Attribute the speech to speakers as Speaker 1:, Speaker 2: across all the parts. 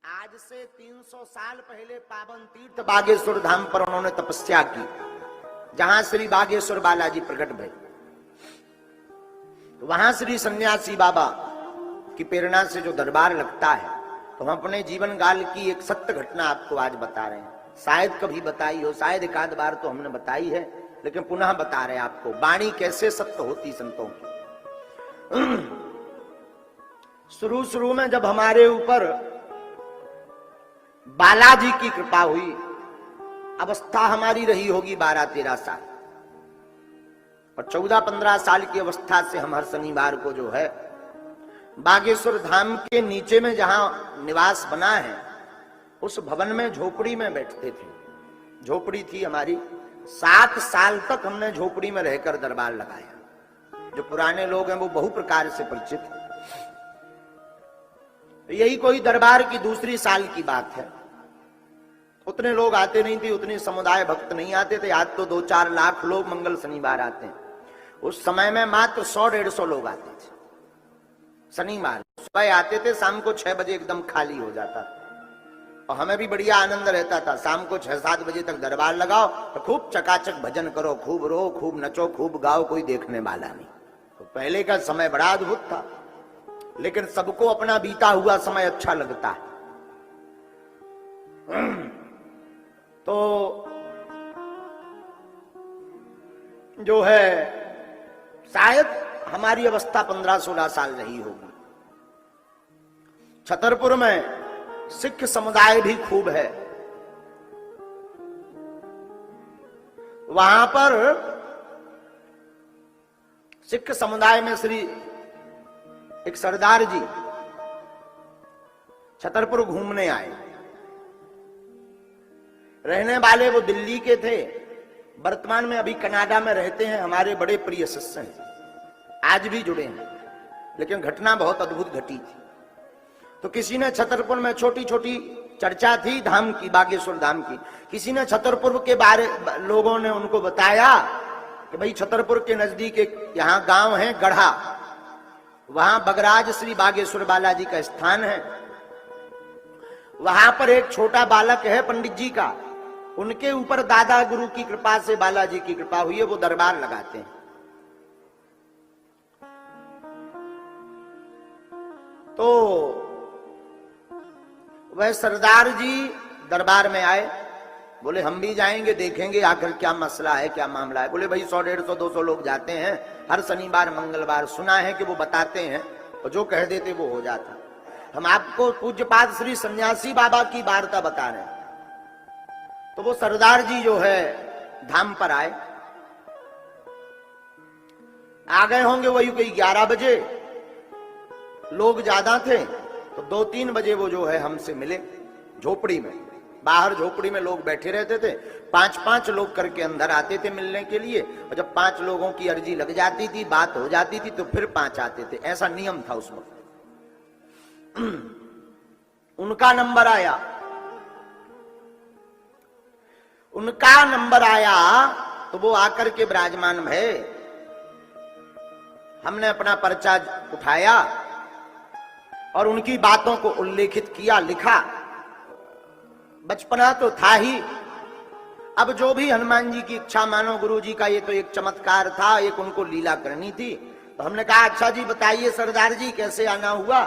Speaker 1: आज से 300 साल पहले पावन तीर्थ बागेश्वर धाम पर उन्होंने तपस्या की, जहां श्री बागेश्वर बालाजी प्रकट भये। तो वहां श्री सन्यासी बाबा की प्रेरणा से जो दरबार लगता है, तो हम अपने जीवन काल की एक सत्य घटना आपको आज बता रहे हैं। शायद कभी बताई हो, शायद एक आध बार तो हमने बताई है, लेकिन पुनः बता रहे हैं आपको वाणी कैसे सत्य होती संतों की। शुरू में जब हमारे ऊपर बालाजी की कृपा हुई, अवस्था हमारी रही होगी 12-13 साल, और 14-15 साल की अवस्था से हम हर शनिवार को जो है बागेश्वर धाम के नीचे में जहां निवास बना है, उस भवन में झोपड़ी में बैठते थे। झोपड़ी थी हमारी, 7 साल तक हमने झोपड़ी में रहकर दरबार लगाया। जो पुराने लोग हैं वो बहु प्रकार से परिचित हैं। यही कोई दरबार की दूसरी साल की बात है। उतने लोग आते नहीं थे, उतने समुदाय भक्त नहीं आते थे। आज तो 2-4 लाख लोग मंगल शनिवार आते हैं। उस समय में मात्र 100-150 लोग आते थे शनिवार। सुबह आते थे, शाम को 6 बजे एकदम खाली हो जाता था। और हमें भी बढ़िया आनंद रहता था। शाम को 6-7 बजे तक दरबार लगाओ तो खूब चकाचक भजन करो, खूब रो, खूब नचो, खूब गाओ, कोई देखने वाला नहीं। तो पहले का समय बड़ा अद्भुत था, लेकिन सबको अपना बीता हुआ समय अच्छा लगता है। तो जो है शायद हमारी अवस्था 15-16 साल रही होगी। छतरपुर में सिख समुदाय भी खूब है। वहां पर सिख समुदाय में श्री एक सरदार जी छतरपुर घूमने आए। रहने वाले वो दिल्ली के थे, वर्तमान में अभी कनाडा में रहते हैं। हमारे बड़े प्रिय शिष्य हैं, आज भी जुड़े हैं। लेकिन घटना बहुत अद्भुत घटी थी। तो किसी ने छतरपुर में, छोटी छोटी चर्चा थी धाम की, बागेश्वर धाम की, किसी ने छतरपुर के बारे लोगों ने उनको बताया कि भाई छतरपुर के नजदीक एक यहाँ गांव है गढ़ा, वहां बगराज श्री बागेश्वर बालाजी का स्थान है। वहां पर एक छोटा बालक है पंडित जी का, उनके ऊपर दादा गुरु की कृपा से बालाजी की कृपा हुई है, वो दरबार लगाते हैं। तो वह सरदार जी दरबार में आए, बोले हम भी जाएंगे, देखेंगे आखिर क्या मसला है, क्या मामला है। बोले भाई 100-150-200 लोग जाते हैं हर शनिवार मंगलवार, सुना है कि वो बताते हैं, और जो कह देते वो हो जाता। हम आपको पूज्यपाद श्री सन्यासी बाबा की वार्ता बता रहे हैं। तो वो सरदार जी जो है धाम पर आए, आ गए होंगे वही कोई 11 बजे, लोग ज्यादा थे। तो 2-3 बजे वो जो है हमसे मिले झोपड़ी में। बाहर झोपड़ी में लोग बैठे रहते थे, 5-5 लोग करके अंदर आते थे मिलने के लिए। और जब 5 लोगों की अर्जी लग जाती थी, बात हो जाती थी, तो फिर 5 आते थे। ऐसा नियम था उस वक्त। उनका नंबर आया तो वो आकर के विराजमान भये। हमने अपना पर्चा उठाया और उनकी बातों को उल्लेखित किया, लिखा। बचपना तो था ही, अब जो भी हनुमान जी की इच्छा मानो, गुरु जी का ये तो एक चमत्कार था, एक उनको लीला करनी थी। तो हमने कहा अच्छा जी बताइए सरदार जी कैसे आना हुआ।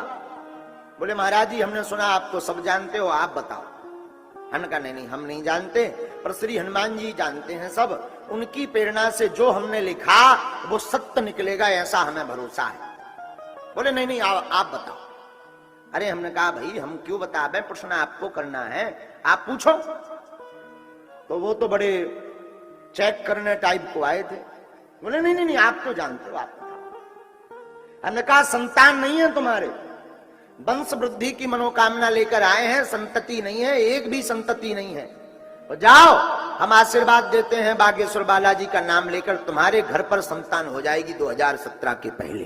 Speaker 1: बोले महाराज जी हमने सुना आप तो सब जानते हो, आप बताओ। हमने कहा नहीं हम नहीं जानते, पर श्री हनुमान जी जानते हैं सब। उनकी प्रेरणा से जो हमने लिखा वो सत्य निकलेगा, ऐसा हमें भरोसा है। बोले नहीं आप बताओ। अरे हमने कहा भाई हम क्यों बताएं, प्रश्न आपको करना है, आप पूछो। तो वो तो बड़े चेक करने टाइप को आए थे। बोले नहीं आप तो जानते हो, आप बताओ। हमने कहा संतान नहीं है तुम्हारे, वंश वृद्धि की मनोकामना लेकर आए हैं, संतति नहीं है, एक भी संतति नहीं है। तो जाओ हम आशीर्वाद देते हैं बागेश्वर बालाजी का नाम लेकर, तुम्हारे घर पर संतान हो जाएगी 2017 के पहले।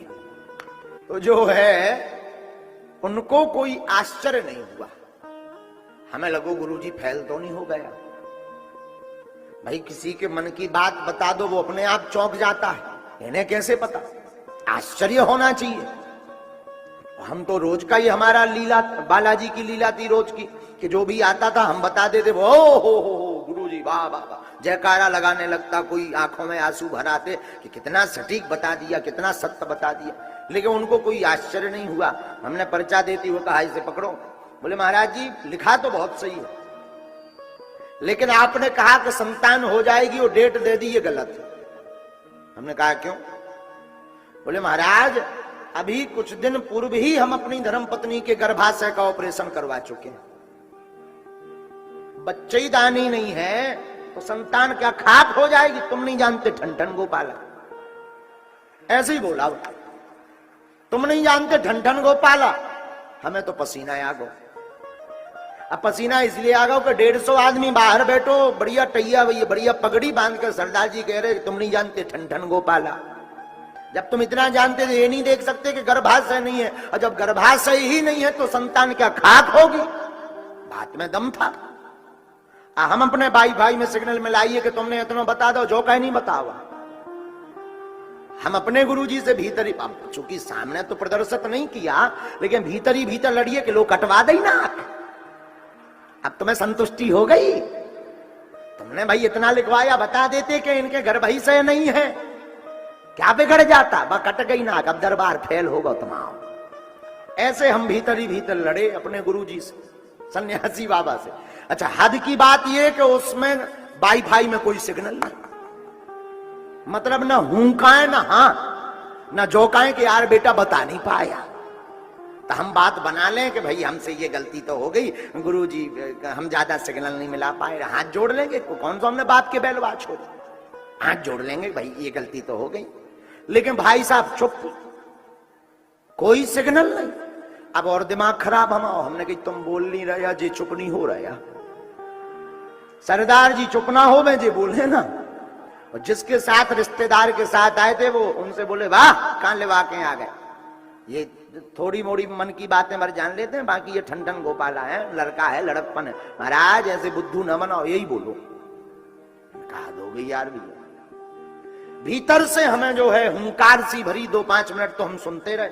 Speaker 1: तो जो है उनको कोई आश्चर्य नहीं हुआ। हमें लगो गुरुजी फैल तो नहीं हो गया। भाई किसी के मन की बात बता दो, वो अपने आप चौंक जाता है, इन्हें कैसे पता, आश्चर्य होना चाहिए। हम तो रोज का ही हमारा लीला, बालाजी की लीला थी रोज की, कि जो भी आता था हम बता देते, वो हो गुरुजी वाह वाह वाह, जयकारा लगाने लगता, कोई आंखों में आंसू भर आते कि कितना सटीक बता दिया, कितना सत्य बता दिया। लेकिन उनको कोई आश्चर्य नहीं हुआ। हमने पर्चा देती हुए कहा इसे पकड़ो। बोले महाराज जी लिखा तो बहुत सही है, लेकिन आपने कहा कि संतान हो जाएगी, वो डेट दे दी, ये गलत है। हमने कहा क्यों? बोले महाराज अभी कुछ दिन पूर्व ही हम अपनी धर्मपत्नी के गर्भाशय का ऑपरेशन करवा चुके हैं, बच्चे ही दानी नहीं है तो संतान क्या खाक हो जाएगी? तुम नहीं जानते ठन गोपाला, ऐसे ही बोला। तुम नहीं जानते ठन गोपाला, हमें तो पसीना आ गो। अब पसीना इसलिए आ गया कि 150 आदमी बाहर बैठो, बढ़िया टैया भैया, बढ़िया पगड़ी बांध कर सरदार जी कह रहे तुम नहीं जानते ठन गोपाला। जब तुम इतना जानते थे, ये नहीं देख सकते कि गर्भाशय नहीं है, और जब गर्भाशय ही नहीं है तो संतान क्या खाक होगी? बात में दम था। हम अपने भाई में सिग्नल मिलाइए कि तुमने इतना बता दो, जो कहीं नहीं बतावा। हम अपने गुरुजी से भीतर ही, चूंकि सामने तो प्रदर्शित नहीं किया, लेकिन भीतर ही भीतर लड़िए कि लोग कटवा दे ना। अब तुम्हें संतुष्टि हो गई? तुमने भाई इतना लिखवाया, बता देते कि इनके गर्भाशय नहीं है, क्या बिगड़ जाता? वह कट गई ना, अब दरबार फेल होगा तमाम। ऐसे हम भीतर ही भीतर लड़े अपने गुरुजी से, सन्यासी बाबा से। अच्छा, हद की बात यह कि उसमें वाईफाई में कोई सिग्नल नहीं, मतलब ना हुंकाए ना हाँ ना जोकाए कि यार बेटा बता नहीं पाया। तो हम बात बना लें कि भाई हमसे ये गलती तो हो गई गुरुजी, हम ज्यादा सिग्नल नहीं मिला पाए, हाथ जोड़ लेंगे। कौन सा हमने बाप के बैलवा छोड़े, हाथ जोड़ लेंगे भाई ये गलती तो हो गई। लेकिन भाई साहब चुप, कोई सिग्नल नहीं। अब और दिमाग खराब हमने कही तुम बोल नहीं रहा जी, चुप नहीं हो रहा। सरदार जी चुप ना हो, मैं जी बोले ना। और जिसके साथ रिश्तेदार के साथ आए थे वो उनसे बोले वाह कहां लेवा के आ गए। ये थोड़ी मोड़ी मन की बातें मर जान लेते हैं, बाकी ये ठन गोपाला है, लड़का है, लड़कपन है। महाराज ऐसे बुद्धू न बनाओ, यही बोलो। कहा दोगे यार भैया। भीतर से हमें जो है हुंकार सी भरी, 2-5 मिनट तो हम सुनते रहे।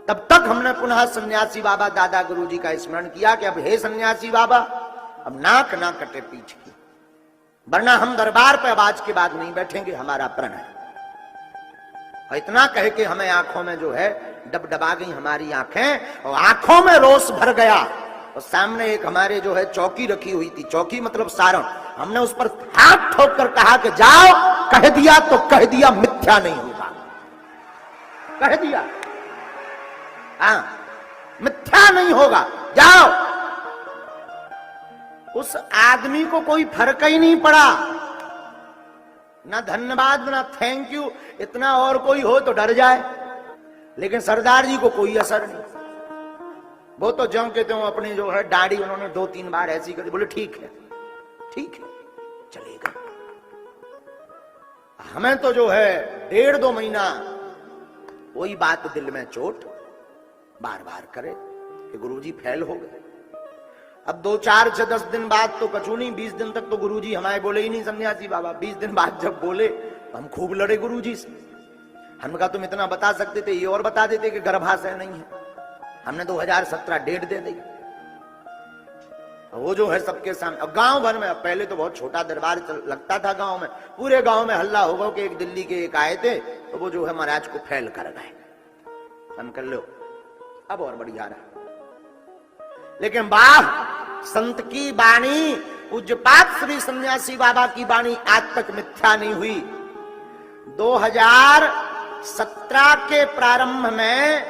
Speaker 1: तब तक हमने पुनः सन्यासी बाबा दादा गुरुजी का स्मरण किया कि अब हे सन्यासी बाबा, अब नाक ना कटे पीठ की, वरना हम दरबार पे अब आज के बाद नहीं बैठेंगे, हमारा प्रण है। और इतना कह के हमें आंखों में जो है डबडबा गई हमारी आंखें, और आंखों में रोष भर गया। और सामने एक हमारे जो है चौकी रखी हुई थी, चौकी मतलब सारण, हमने उस पर हाथ ठोक कर कहा कि जाओ, कह दिया तो कह दिया, मिथ्या नहीं होगा, कह दिया, हाँ मिथ्या नहीं होगा, जाओ। उस आदमी को कोई फर्क ही नहीं पड़ा, ना धन्यवाद ना थैंक यू, इतना और कोई हो तो डर जाए। लेकिन सरदार जी को कोई असर नहीं, वो तो ज्यों के त्यों अपनी जो है दाढ़ी उन्होंने 2-3 बार ऐसी करी, बोले ठीक है चलेगा। हमें तो जो है 1.5-2 महीना वही बात दिल में चोट बार बार करे कि गुरुजी फेल हो गए। अब 2-4-10 दिन बाद तो कछु नहीं, 20 दिन तक तो गुरुजी हमारे बोले ही नहीं सन्यासी बाबा। 20 दिन बाद जब बोले तो हम खूब लड़े गुरुजी से। हमने कहा तुम इतना बता सकते थे, ये और बता देते कि गर्भाशय नहीं है। हमने 2017 डेट दे दी। वो जो है सबके सामने, अब गांव भर में, पहले तो बहुत छोटा दरबार लगता था गांव में, पूरे गांव में हल्ला होगा कि एक दिल्ली के एक आए थे तो वो जो है महाराज को फेल कर गए। हम कर लो अब और बढ़िया रहा। लेकिन वाह, संत की वाणी, पूज्यपाद श्री सन्यासी बाबा की वाणी आज तक मिथ्या नहीं हुई। 2017 के प्रारंभ में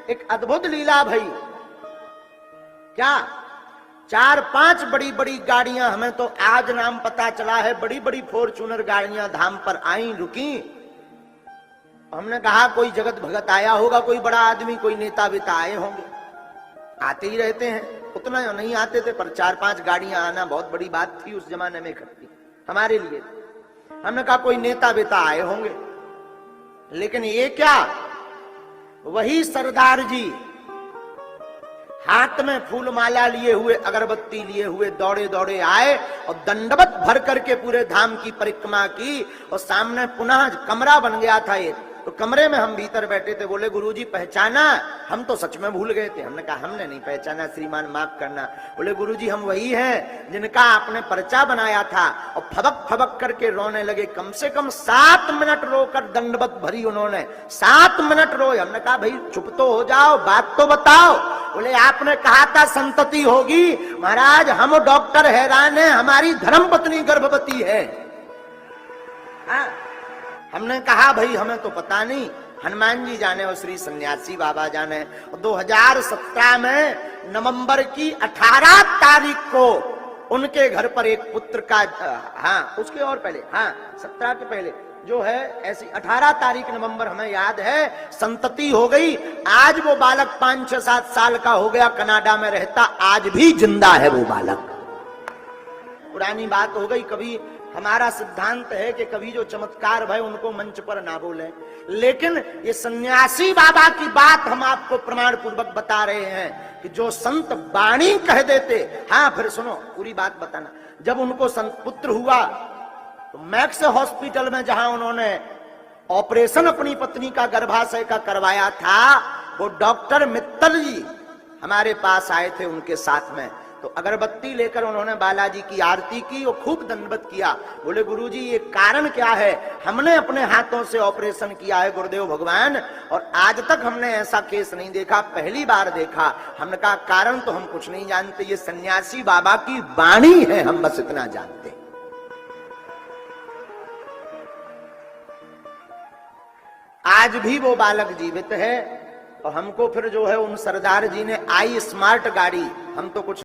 Speaker 1: एक अद्भुत लीला भई। क्या 4-5 बड़ी बड़ी गाड़ियां, हमें तो आज नाम पता चला है, बड़ी बड़ी फॉर्च्यूनर गाड़ियां धाम पर आई, रुकी। हमने कहा कोई जगत भगत आया होगा, कोई बड़ा आदमी, कोई नेता वेता आए होंगे, आते ही रहते हैं। उतना नहीं आते थे, पर 4-5 गाड़ियां आना बहुत बड़ी बात थी उस जमाने में इकट्ठी हमारे लिए। हमने कहा कोई नेता वेता आए होंगे, लेकिन ये क्या, वही सरदार जी हाथ में फूल माला लिए हुए, अगरबत्ती लिए हुए दौड़े दौड़े आए और दंडवत भर करके पूरे धाम की परिक्रमा की। और सामने पुनः कमरा बन गया था, ये तो कमरे में हम भीतर बैठे थे, बोले गुरुजी पहचाना? हम तो सच में भूल गए थे। हमने कहा हमने नहीं पहचाना श्रीमान, माफ करना। बोले गुरुजी हम वही हैं जिनका आपने पर्चा बनाया था। और फबक फबक करके रोने लगे। कम से कम 7 मिनट रोकर दंडवत भरी उन्होंने, 7 मिनट रोए। हमने कहा भाई चुप तो हो जाओ, बात तो बताओ। बोले आपने कहा था संतति होगी। महाराज हम डॉक्टर हैरान हैं, हमारी धर्मपत्नी गर्भवती है। हाँ? हमने कहा भाई हमें तो पता नहीं, हनुमान जी जाने और श्री सन्यासी बाबा जाने। 2017 में नवंबर की 18 तारीख को उनके घर पर एक पुत्र का, हाँ उसके और पहले, हाँ 17 के पहले जो है, ऐसी 18 तारीख नवंबर हमें याद है, संतति हो गई। आज वो बालक 5-6-7 साल का हो गया, कनाडा में रहता, आज भी जिंदा है वो बालक। पुरानी बात हो गई। कभी हमारा सिद्धांत है कि कभी जो चमत्कार भय उनको मंच पर ना बोले, लेकिन ये सन्यासी बाबा की बात हम आपको प्रमाण पूर्वक बता रहे हैं कि जो संत वाणी कह देते। हाँ फिर सुनो पूरी बात बताना। जब उनको संत पुत्र हुआ तो मैक्स हॉस्पिटल में जहां उन्होंने ऑपरेशन अपनी पत्नी का गर्भाशय का करवाया था, वो डॉक्टर मित्तल जी हमारे पास आए थे उनके साथ में। तो अगरबत्ती लेकर उन्होंने बालाजी की आरती की और खूब दंडवत किया। बोले गुरुजी ये कारण क्या है? हमने अपने हाथों से ऑपरेशन किया है गुरुदेव भगवान, और आज तक हमने ऐसा केस नहीं देखा, पहली बार देखा। हमने कहा कारण तो हम कुछ नहीं जानते, ये सन्यासी बाबा की वाणी है, हम बस इतना जानते। आज भी वो बालक जीवित है। और हमको फिर जो है उन सरदार जी ने आई स्मार्ट गाड़ी, हम तो कुछ